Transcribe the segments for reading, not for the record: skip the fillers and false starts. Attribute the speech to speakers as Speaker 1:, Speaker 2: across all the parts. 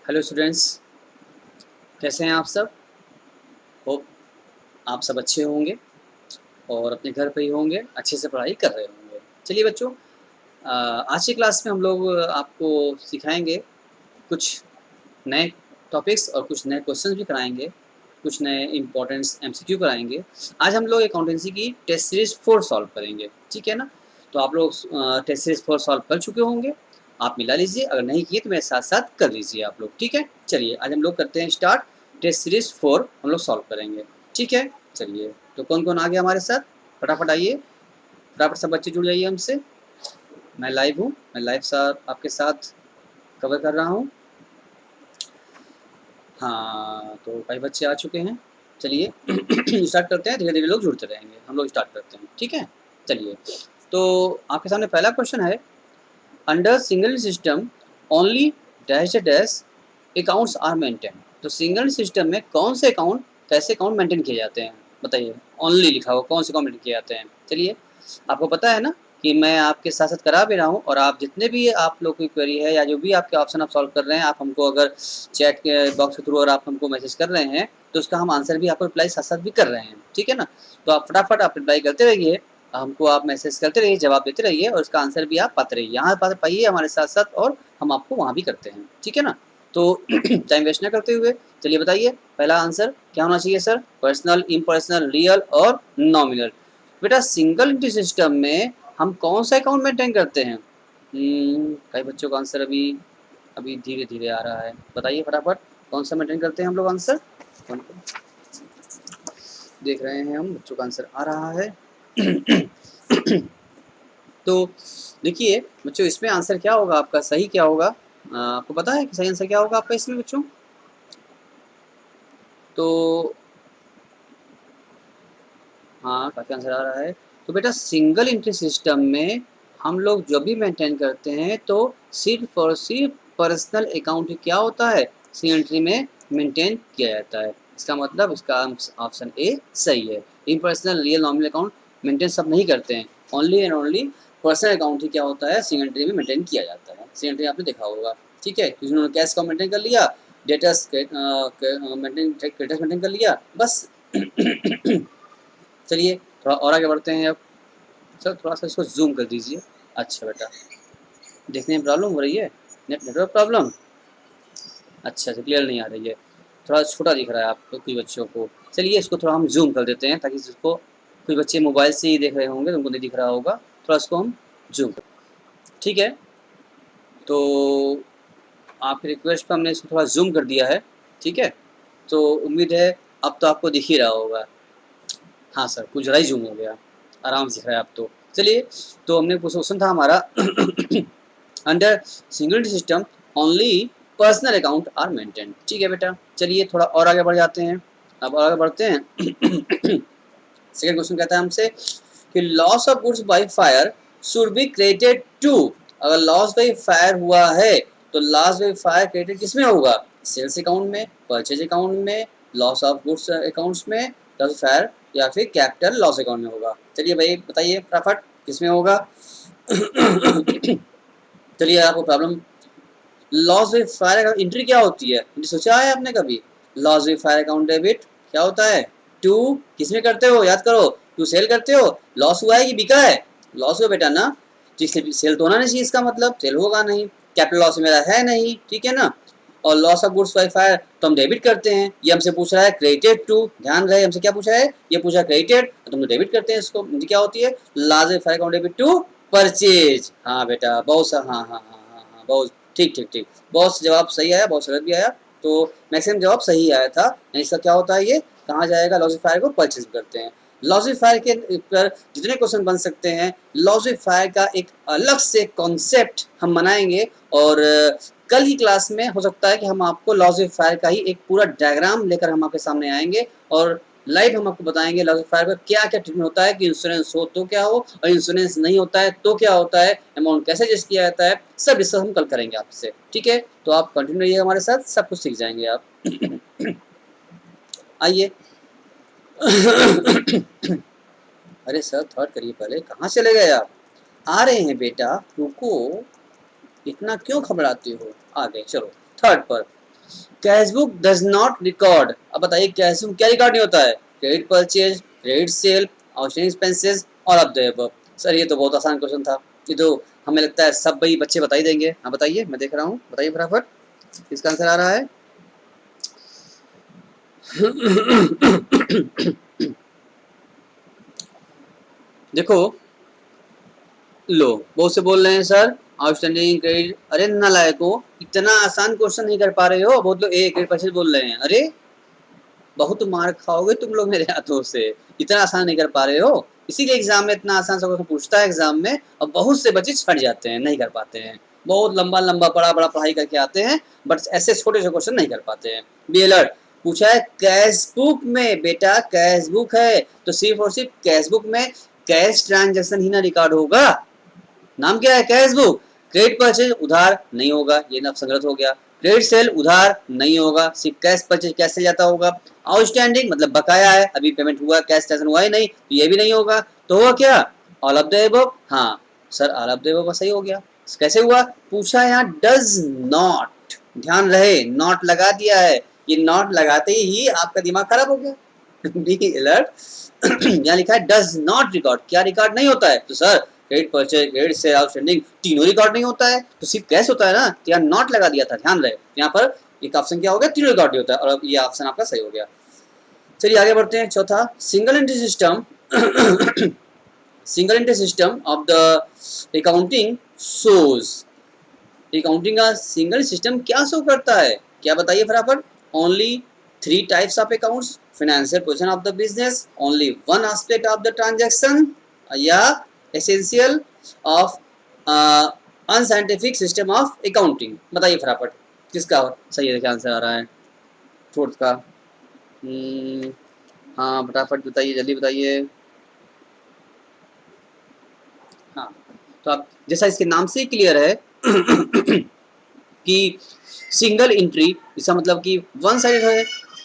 Speaker 1: Hello students, कैसे हैं आप सब। होप आप सब अच्छे होंगे और अपने घर पे ही होंगे, अच्छे से पढ़ाई कर रहे होंगे। चलिए बच्चों, आज की क्लास में हम लोग आपको सिखाएंगे कुछ नए टॉपिक्स और कुछ नए क्वेश्चंस भी कराएंगे, कुछ नए इंपॉर्टेंट्स एमसीक्यू कराएंगे। आज हम लोग अकाउंटेंसी की टेस्ट सीरीज 4 सॉल्व करेंगे, ठीक है ना। तो आप लोग टेस्ट सीरीज 4 सॉल्व कर चुके होंगे, आप मिला लीजिए, अगर नहीं किए तो मेरे साथ साथ कर लीजिए आप लोग, ठीक है। चलिए आज हम लोग करते हैं स्टार्ट। टेस्ट सीरीज 4 हम लोग सॉल्व करेंगे, ठीक है। चलिए तो कौन कौन आ गया हमारे साथ, फटाफट आइए, फटाफट सब बच्चे जुड़ जाइए हमसे। मैं लाइव हूँ, मैं लाइव साथ आपके साथ कवर कर रहा हूँ। हाँ तो कई बच्चे आ चुके हैं। चलिए स्टार्ट करते हैं, धीरे धीरे लोग जुड़ते रहेंगे, हम लोग स्टार्ट करते हैं, ठीक है। चलिए तो आपके सामने पहला क्वेश्चन है, under single system only dash dash accounts are maintain. तो सिंगल सिस्टम में कौन से अकाउंट, कैसे अकाउंट मेंटेन किए जाते हैं, बताइए। ओनली लिखा हो, कौन से अकाउंट मेंटेन किए जाते हैं। चलिए आपको पता है ना कि मैं आपके साथ साथ करा भी रहा हूँ, और आप जितने भी आप लोग की क्वेरी है या जो भी आपके ऑप्शन आप सॉल्व कर रहे हैं, आप हमको अगर चैट के बॉक्स के थ्रू अगर आप हमको मैसेज कर रहे हैं तो उसका हम आंसर भी आपको रिप्लाई साथ साथ भी कर रहे हैं, ठीक है ना। तो आप फटाफट आप रिप्लाई करते रहिए, हमको आप मैसेज करते रहिए, जवाब देते रहिए, और उसका आंसर भी आप पाते रहिए, यहाँ पाइए हमारे साथ साथ, और हम आपको वहाँ भी करते हैं, ठीक है ना। तो टाइम वेस्ट ना करते हुए चलिए बताइए, पहला आंसर क्या होना चाहिए सर। पर्सनल, इम्पर्सनल, रियल और नॉमिनल। बेटा सिंगल इंट्री सिस्टम में हम कौन सा अकाउंट मेंटेन करते हैं। कई बच्चों का आंसर अभी अभी धीरे धीरे आ रहा है, बताइए फटाफट कौन सा मेंटेन करते हैं हम लोग आंसर। कौन देख रहे हैं हम, बच्चों का आंसर आ रहा है। तो देखिए बच्चों, इसमें आंसर क्या होगा आपका, सही क्या होगा, आपको पता है कि सही आंसर क्या होगा आपका इसमें बच्चों। तो हाँ काफ़ी आंसर आ रहा है। तो बेटा सिंगल इंट्री सिस्टम में हम लोग जो भी मेंटेन करते हैं तो सिर्फ और सिर्फ पर्सनल अकाउंट ही क्या होता है, सिंगल इंट्री में मेंटेन किया जाता है। इसका मतलब इसका ऑप्शन ए सही है। Impersonal, real, nominal account maintain सब नहीं करते हैं, only and only personal account ही क्या होता है, सिंगल इंट्री में मेंटेन किया जाता है। सिंगल इंट्री आपने देखा होगा, ठीक है। किसी ने कैश का मेंटेन कर लिया, डेटर्स मेंटेन, क्रेडिटर्स मेंटेन कर लिया, बस। चलिए थोड़ा और आगे बढ़ते हैं अब। सर थोड़ा सा इसको जूम कर दीजिए। अच्छा बेटा, देखने में प्रॉब्लम हो रही है, नेटवर्क प्रॉब्लम। अच्छा अच्छा, क्लियर नहीं आ रही है, थोड़ा छोटा दिख रहा है आप लोग कुछ बच्चों को। चलिए इसको थोड़ा हम जूम कर देते हैं, ताकि इसको कुछ बच्चे मोबाइल से ही देख रहे होंगे तो उनको नहीं दिख रहा होगा, थोड़ा इसको हम जूम कर, ठीक है। तो आपकी रिक्वेस्ट पर हमने इसको थोड़ा जूम कर दिया है, ठीक है। तो उम्मीद है अब तो आपको दिख ही रहा होगा। हाँ सर, कुछ ज़्यादा ही जूम हो गया, आराम से दिख रहा है अब तो। चलिए तो हमने क्वेश्चन था हमारा, under single system only personal account are maintain, ठीक है बेटा। चलिए थोड़ा और आगे बढ़ जाते हैं, अब आगे बढ़ते हैं। सेकंड क्वेश्चन कहता है हमसे कि loss of goods by fire should be credited to. अगर लॉस बाय फायर हुआ है तो लॉस बाय फायर क्रेडिट किसमें होगा, सेल्स अकाउंट में, परचेज अकाउंट में, लॉस ऑफ गुड्स अकाउंट्स में, लॉस फायर या फिर कैपिटल लॉस अकाउंट में होगा। चलिए भाई बताइए फटाफट किसमें होगा। चलिए आपको problem, loss with fire account entry क्या होती है, सोचा है आपने कभी। Loss with fire account debit क्या होता है, टू किसमें करते हो, याद करो, टू सेल करते हो, लॉस हुआ है कि बिका है, लॉस हुआ बेटा ना, जिससे सेल तो होना नहीं चाहिए, इसका मतलब सेल होगा नहीं, कैपिटल लॉस मेरा है नहीं, ठीक है ना। और loss of goods by fire तो हम डेबिट करते हैं, ये हमसे पूछ रहा है क्रेडिटेड टू, ध्यान रहे हमसे क्या पूछा है, ये पूछा क्रेडिटेड तो हम डेबिट करते हैं इसको, क्या होती है loss with fire account debit to purchase. हाँ बेटा बहुत सा, हाँ हाँ हाँ हाँ हाँ बहुत ठीक ठीक ठीक, बहुत जवाब सही आया, बहुत गलत भी आया, तो मैक्सिमम जवाब सही आया था। इसका क्या होता है, ये कहाँ जाएगा, लॉसिफायर को परचेज करते हैं। लॉसिफायर के पर जितने क्वेश्चन बन सकते हैं, लॉसिफायर का एक अलग से कॉन्सेप्ट हम बनाएंगे, और कल की क्लास में हो सकता है कि हम आपको लॉसिफायर का ही एक पूरा डायग्राम लेकर हम आपके सामने आएंगे, और लाइव हम आपको बताएंगे लॉसिफायर का क्या क्या ट्रीटमेंट होता है, कि इंश्योरेंस हो तो क्या हो, और इंश्योरेंस नहीं होता है तो क्या होता है, अमाउंट कैसे एडजस्ट किया जाता है, सब डिस्कस हम कल करेंगे आपसे, ठीक है। तो आप कंटिन्यू रहिए हमारे साथ, सब कुछ सीख जाएंगे आप। आइए। अरे सर थर्ड करिए पहले, कहाँ चले गए आप, आ रहे हैं बेटा रुको, इतना क्यों घबराते हो, आ गए, चलो थर्ड पर। Cash book does not record, अब बताइए कैश बुक क्या रिकॉर्ड नहीं होता है? Credit purchase, credit sale, outstanding expenses और ऑफ द अबव। सर ये तो बहुत आसान क्वेश्चन था, ये तो हमें लगता है सब भाई बच्चे बता ही देंगे। हाँ बताइए, मैं देख रहा हूँ, बताइए फटाफट इसका आंसर आ रहा है। देखो लो बहुत से बोल रहे हैं सर आउटस्टैंडिंग क्रेडिट, अरे नालायको इतना आसान क्वेश्चन नहीं कर पा रहे हो, बहुत लोग एक क्रेडिट परचेज बोल रहे हैं, अरे बहुत मार खाओगे तुम लोग मेरे हाथों से, इतना आसान नहीं कर पा रहे हो। इसीलिए एग्जाम में इतना आसान सा क्वेश्चन पूछता है एग्जाम में, और बहुत से बच्चे छट जाते हैं, नहीं कर पाते हैं, बहुत लंबा लंबा बड़ा बड़ा पढ़ाई करके आते हैं, बट ऐसे छोटे से क्वेश्चन नहीं कर पाते हैं। बी अलर्ट, पूछा है कैश बुक में, बेटा कैश बुक है तो सिर्फ और सिर्फ कैश बुक में कैश ट्रांजेक्शन ही ना रिकॉर्ड होगा। नाम क्या है? Cash book. क्रेडिट परचेज उधार नहीं होगा, ये ना संग्रह हो गया। क्रेडिट सेल उधार नहीं होगा, सिर्फ कैश परचेज कैश से जाता होगा। आउटस्टैंडिंग मतलब बकाया है, अभी पेमेंट हुआ, कैश ट्रांजेक्शन हुआ ही नहीं, तो ये भी नहीं होगा। तो हुआ क्या? All of the above. हाँ sir all of the above सही हो गया। कैसे हुआ? पूछा यहाँ डज नॉट, ध्यान रहे नॉट लगा दिया है, ये नॉट लगाते ही आपका दिमाग खराब हो गया। बी अलर्ट, यहाँ लिखा है डज नॉट रिकॉर्ड, क्या रिकॉर्ड नहीं होता है? तो sir credit purchase, credit sale, outstanding तीनों रिकॉर्ड नहीं होता है, तो सिर्फ कैश होता है ना, तो यहाँ नॉट लगा दिया था, ध्यान रहे। यहाँ पर एक ऑप्शन क्या हो गया? तीनों रिकॉर्ड नहीं होता है, और अब ये ऑप्शन आपका सही हो गया। चलिए आगे बढ़ते हैं। चौथा, single entry system single entry system of the accounting shows, accounting का सिंगल सिस्टम क्या शो करता है? क्या बताइए फटाफट। Only 3 types of accounts, financial position of the business, only 1 aspect of the transaction, या essential of unscientific system of accounting. बताइए फटाफट किसका सही है आंसर आ रहा है फोर्थ का। हाँ फटाफट बताइए, जल्दी बताइए। हाँ तो आप जैसा इसके नाम से ही क्लियर है कि सिंगल एंट्री, इसका मतलब कि वन साइड है।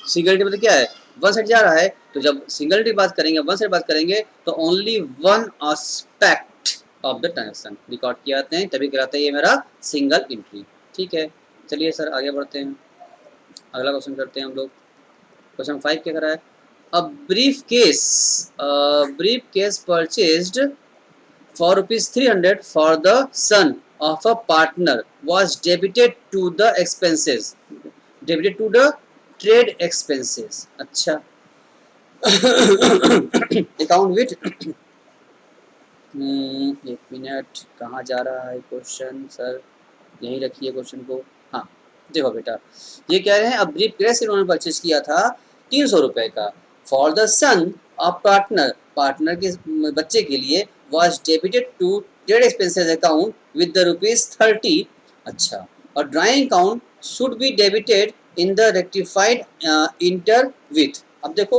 Speaker 1: सिंगल एंट्री मतलब क्या है? वन साइड जा रहा है, तो जब सिंगल एंट्री बात करेंगे, वन साइड बात करेंगे, तो only one aspect of the transaction record किए जाते हैं, तभी कहलाता है ये मेरा सिंगल एंट्री। ठीक है, चलिए सर आगे बढ़ते हैं, अगला क्वेश्चन करते हैं हम लोग। क्वेश्चन 5 क्या कर रहा है? A brief case purchased for rupees 300 for the son of a partner was debited to the expenses, debited to the trade expenses। अच्छा अकाउंट विथ एक मिनट, कहाँ जा रहा है क्वेश्चन सर? यहीं रखिए क्वेश्चन को। हाँ देखो बेटा, ये कह रहे हैं अब ब्रीफ केस इन्होंने परचेज किया था 300 रुपए का, for the son of partner, partner के बच्चे के लिए, was debited to trade expenses account with the rupees 30। अच्छा, और drawing account should be debited in the rectified inter with। अब देखो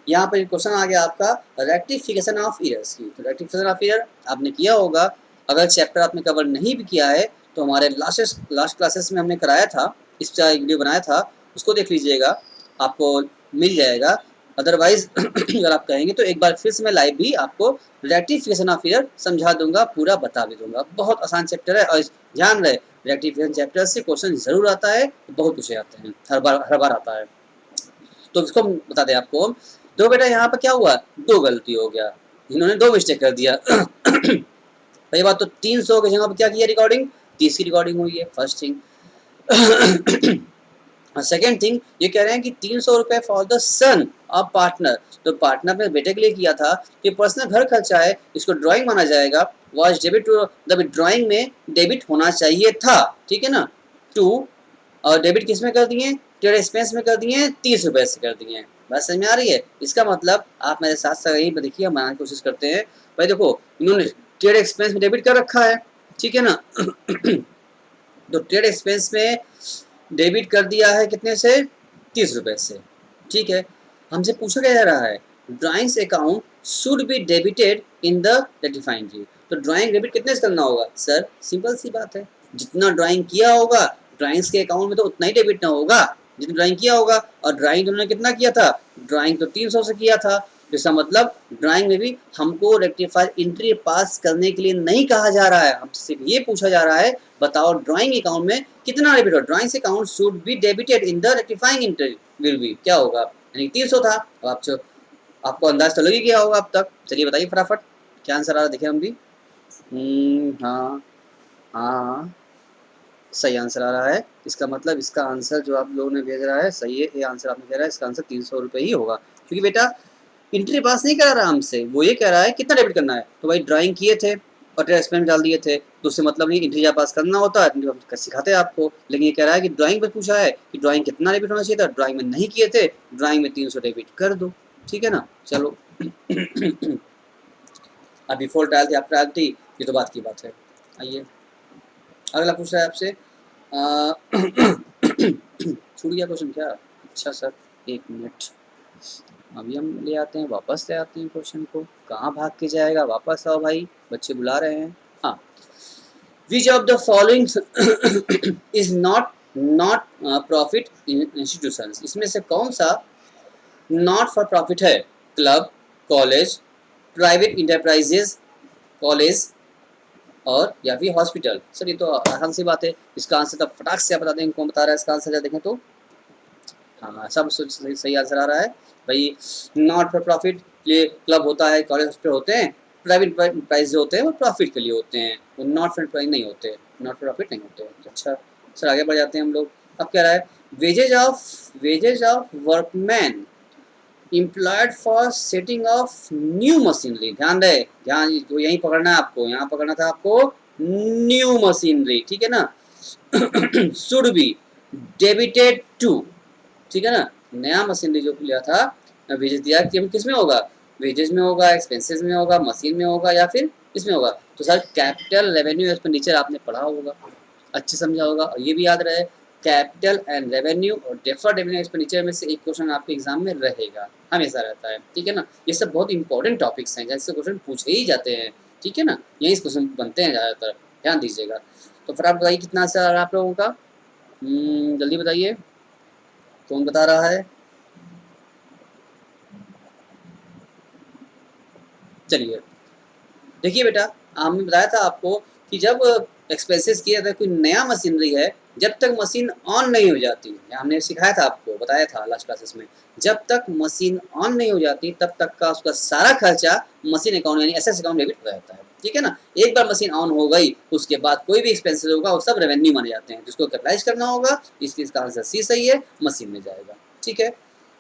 Speaker 1: यहाँ पर क्वेश्चन आ गया आपका रेक्टिफिकेशन ऑफ ईयर्स की, तो रेक्टिफिकेशन ऑफ ईयर आपने किया होगा, अगर चैप्टर आपने कवर नहीं भी किया है तो हमारे लास्ट क्लासेस में हमने कराया था, इस पर एक वीडियो बनाया था, उसको देख लीजिएगा, आपको मिल जाएगा। अदरवाइज अगर आप कहेंगे तो एक बार फिर से मैं लाइव भी आपको रेक्टिफिकेशन ऑफ ईयर समझा दूंगा, पूरा बता भी दूंगा। बहुत आसान चैप्टर है, और ध्यान रहे रेक्टिफिकेशन चैप्टर से क्वेश्चन जरूर आता है, बहुत पूछे जाते हैं, हर बार आता है। तो इसको बता दें आपको। तो बेटा यहाँ पर क्या हुआ? 2 गलती हो गया, इन्होंने 2 मिस्टेक कर दिया। पहली बात तो 300 की जगह पर क्या किया रिकॉर्डिंग? 30 की रिकॉर्डिंग हुई है, फर्स्ट थिंग। सेकेंड थिंग, ये कह रहे हैं कि 300 रुपए for the son of partner, तो पार्टनर ने बेटे के लिए किया था, कि पर्सनल घर खर्चा है, इसको ड्राइंग माना जाएगा, was debit to the drawing में डेबिट होना चाहिए था, ठीक है ना, टू, और डेबिट किस में कर दिए? ट्रेड एक्सपेंस में कर दिए, 30 रुपए से कर दिए। बात समझ में आ रही है? इसका मतलब आप मेरे साथ साथ यहीं पर देखिए, हम बनाने की कोशिश करते हैं। भाई देखो इन्होंने ट्रेड एक्सपेंस में डेबिट कर रखा है, ठीक है ना। तो ट्रेड एक्सपेंस में डेबिट कर दिया है कितने से? 30 रुपए से, ठीक है। हमसे पूछा क्या जा रहा है? Drawings account should be debited in the rectified, तो ड्राइंग डेबिट कितने से करना होगा? सर सिंपल सी बात है, जितना ड्राइंग किया होगा ड्राइंग्स के अकाउंट में तो उतना ही डेबिट ना होगा जितना ड्राइंग किया होगा, और ड्राइंग उन्होंने कितना किया था? ड्राइंग तो 300 से किया था, इसका मतलब ड्राइंग में भी हमको रेक्टिफायर एंट्री पास करने के लिए नहीं कहा जा रहा है, हमसे ये पूछा जा रहा है बताओ ड्राइंग अकाउंट में कितना डेबिट हो। Drawing account should be debited in the rectifying entry will be क्या होगा, यानी 300 था। अब आपको अंदाज तो लग ही गया होगा अब तक। चलिए बताइए फटाफट क्या आंसर आ रहा है, देखें हम भी। हाँ हाँ सही आंसर आ रहा है। इसका मतलब इसका आंसर जो आप लोगों ने भेज रहा है सही है, ये आंसर आपने कह रहा है, इसका आंसर 300 रुपये ही होगा, क्योंकि बेटा इंट्री पास नहीं करा रहा हमसे, वो ये कह रहा है कितना डेबिट करना है। तो भाई ड्राइंग किए थे और टेस्ट में डाल दिए थे, तो उससे मतलब नहीं इंट्री पास करना होता है, सिखाते हैं आपको। लेकिन ये कह रहा है कि ड्राइंग पर पूछा है कि ड्राइंग कितना डेबिट होना चाहिए था, ड्राइंग में नहीं किए थे, ड्राइंग में 300 डेबिट कर दो, ठीक है ना। चलो अब डिफॉल्ट डाल दी आप डाल दी, ये तो बात की बात है। आइए अगला पूछ रहा है आपसे छूट गया क्वेश्चन क्या, अच्छा सर एक मिनट, अभी हम ले आते हैं, वापस ले आते हैं क्वेश्चन को। कहाँ भाग के जाएगा, वापस आओ भाई, बच्चे बुला रहे हैं। हाँ, which of the following is not profit institution, इसमें से कौन सा नॉट फॉर प्रॉफिट है। Club, college, private enterprises, college और या फिर हॉस्पिटल। सर ये तो आसान सी बात है, इसका आंसर तब फटाक से आप बता दें कौन बता रहा है इसका आंसर, देखें तो हाँ सब सही आंसर आ रहा है भाई। नॉट फॉर प्रॉफिट लिए क्लब होता है, कॉलेज हॉस्पिटल होते हैं, प्राइवेट प्राइज जो होते हैं वो प्रॉफिट के लिए होते हैं, वो नॉट फॉर प्राइज नहीं होते, नॉट फॉर प्रॉफिट नहीं होते। अच्छा सर आगे बढ़ जाते हैं हम लोग। अब क्या रहा है, wages of workman employed for setting of new machinery, ध्यान रहे, ध्यान तो यहीं पकड़ना है आपको, यहाँ पकड़ना था आपको न्यू मशीनरी, ठीक है ना। शुड बी डेबिटेड टू, ठीक है ना, नया मशीनरी जो लिया था वेजेस दिया कि हम किस में होगा, वेजेस में होगा, एक्सपेंसेस में होगा, मशीन में होगा या फिर इसमें होगा। तो सर कैपिटल रेवेन्यू एक्सपेंडिचर आपने पढ़ा होगा, अच्छे समझा होगा, और ये भी याद रहे कैपिटल एंड रेवेन्यू और डेफर्ड रेवेन्यू एक्सपेंडिचर में से एक क्वेश्चन आपके एग्जाम में रहेगा, हमेशा रहता है, ठीक है ना। ये सब बहुत इंपॉर्टेंट टॉपिक्स हैं जैसे क्वेश्चन पूछे ही जाते हैं, ठीक है ना, यही क्वेश्चन बनते हैं ज़्यादातर, ध्यान दीजिएगा। तो फिर आप बताइए कितना आंसर आ रहा है आप लोगों का, जल्दी बताइए कौन बता रहा है। चलिए देखिए बेटा, हमने बताया था आपको कि जब एक्सपेंसेस किया था कोई नया मशीनरी है, जब तक मशीन ऑन नहीं हो जाती, हमने सिखाया था आपको, बताया था लास्ट क्लासेस में, जब तक मशीन ऑन नहीं हो जाती तब तक का उसका सारा खर्चा मशीन अकाउंट यानी एसेट अकाउंट डेबिट रहता है, ठीक है ना। एक बार मशीन ऑन हो गई उसके बाद कोई भी एक्सपेंसेस होगा वो सब रेवेन्यू माने जाते हैं, जिसको कैपिटलाइज करना होगा, इसका आंसर सी सही है, मशीन में जाएगा, ठीक है।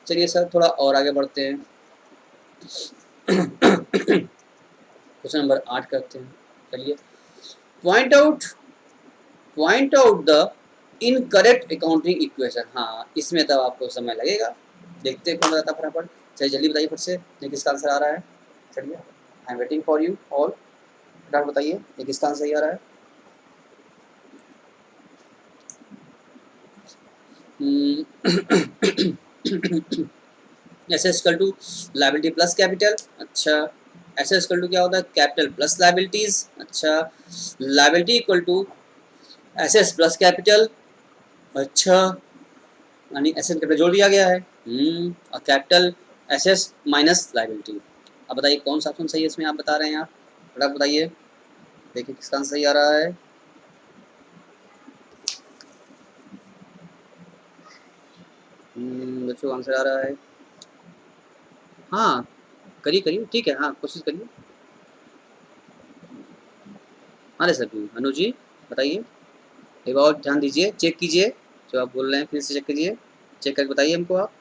Speaker 1: चलिए सर थोड़ा और आगे बढ़ते हैं, क्वेश्चन नंबर 8 करते हैं। चलिए point out the incorrect accounting equation, हाँ इसमें तब आपको समय लगेगा, देखते हैं कौन बताता फटाफट। चलिए जल्दी बताइए फट से, ये किसका आंसर आ रहा है। चलिए I am waiting for you all, फटाफट बताइए ये किसका आंसर सही आ रहा है। Assets equal to liability plus capital, अच्छा एसेट्स इक्वल टू क्या होता है, कैपिटल प्लस लायबिलिटीज, अच्छा liability equal to assets plus capital, अच्छा यानी एसेट कैपिटल जोड़ दिया गया है, और कैपिटल एसेट्स माइनस लायबिलिटी। अब बताइए कौन सा ऑप्शन सही है इसमें, आप बता रहे हैं, आप फटाफट बताइए, देखिए किसका आंसर सही आ रहा है। बच्चों आंसर आ रहा है, हाँ करिए करिए, ठीक है, हाँ कोशिश करिए। हाँ सर अनुज जी बताइए, एक बार ध्यान दीजिए, चेक कीजिए जो आप बोल रहे हैं, फिर से चेक कीजिए, चेक करके बताइए हमको आप,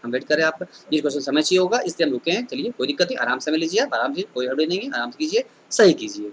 Speaker 1: हम वेट करें आपका। ये क्वेश्चन समय चाहिए होगा इसलिए हम रुके हैं, चलिए कोई दिक्कत नहीं, आराम से समय लीजिए आप, आराम से, कोई हड़बड़ी नहीं है, आराम से कीजिए, सही कीजिए।